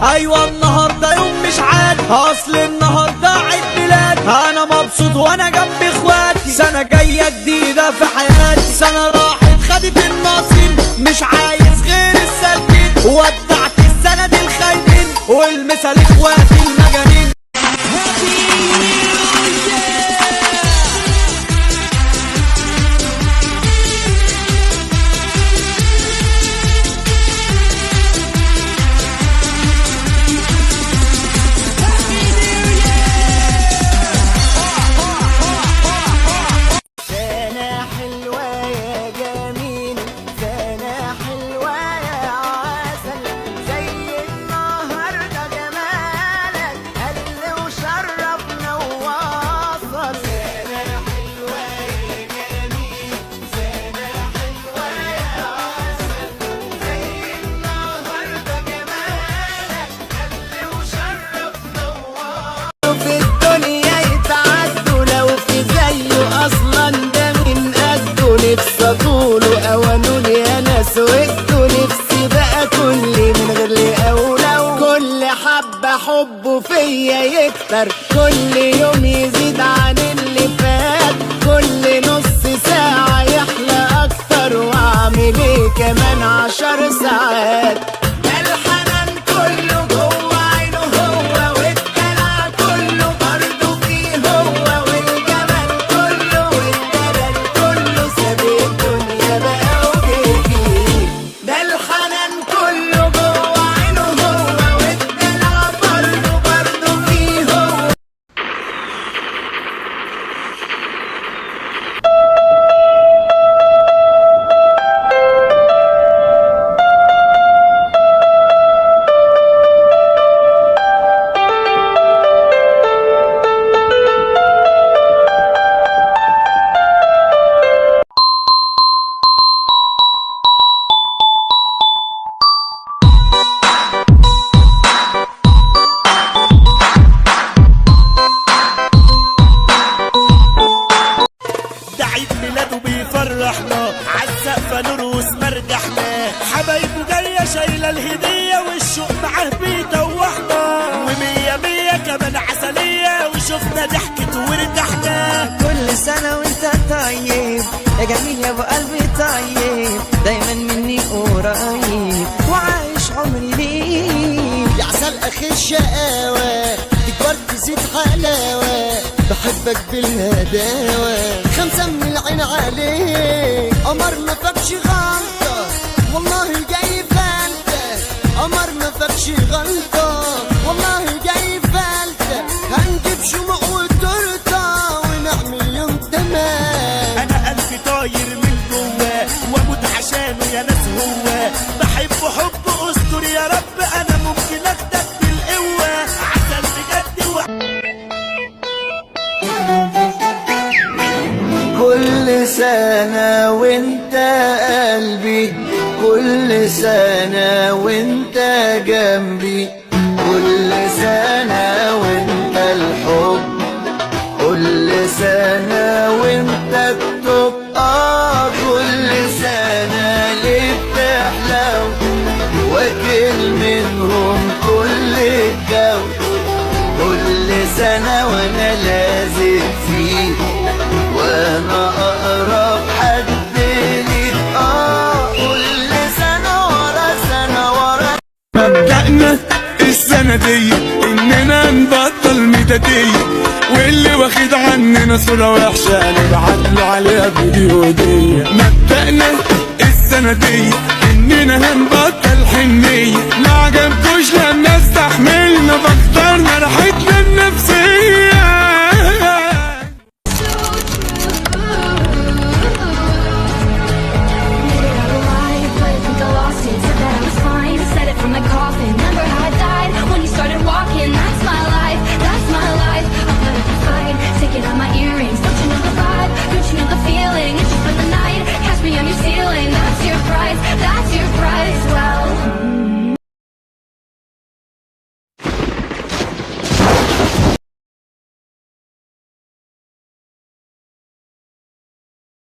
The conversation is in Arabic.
ايوه النهارده يوم مش عادي، اصل النهارده عيد ميلاد. انا مبسوط وانا جنب اخواتي، سنه جايه جديده في حياتي. سنه راحت خدت النصيب، مش عايز غير السالكين. ودعت السنه دي الخايبين، والمثل اخواتي المجانين. حبه فيا يكتر، كل يوم يزيد عن اللي فات، كل نص ساعة يحلى أكتر، وأعمل إيه كمان 10 ساعات. الحنان كله جوه عينه هو، والدلع كله برضه فيه هو، والجمال كله والدلال كله، ساب الدنيا بقى وجهي. ده الحنان كله جوه عينه هو، والدلع برضه فيه هو. عالسقفة نرقص مرجحنا، حبايبه جاية شايلة الهدية، والشوق معاه بيدوحنا، ومية مية كمان عسلية، وشفنا ضحكة وارتحنا. كل سنة وانت طيب يا جميل يا ابو قلبي طيب، دايما مني قريب وعايش عمري ليك. يا عسل اخي الشقاوة تكبر تزيد حلاوة، بحبك بالهداوة، 5 من العين عليك. قمر ما فاكش غلطة والله جاي فلتة، قمر ما فاكش غلطة والله جاي فلتة، هنجيب شموع وتورتة ونعمل يوم تمام. انا قلبي طاير من جواه واموت عشانه يا ناس، هو بحبه حب اسطوري يا رب، انا ممكن اخدك بالقوة، عسل بجد كل سنة وانت قلبي، كل سنة وانت جنبي، كل سنة وانت الحب، كل سنة وانت التوب. كل سنة ليه بتحلو، واكل منهم كل الجو، كل سنة وانا لازق فيك، وانا اقرب حد ليك. كل سنة ورا سنة ورا. مبدأنا السنة دي اننا نبطل ميتاتية، واللي واخد عننا صورة وحشة نبعت له عليها فيديو هدية. مبدأنا السنة دي اننا هنبطل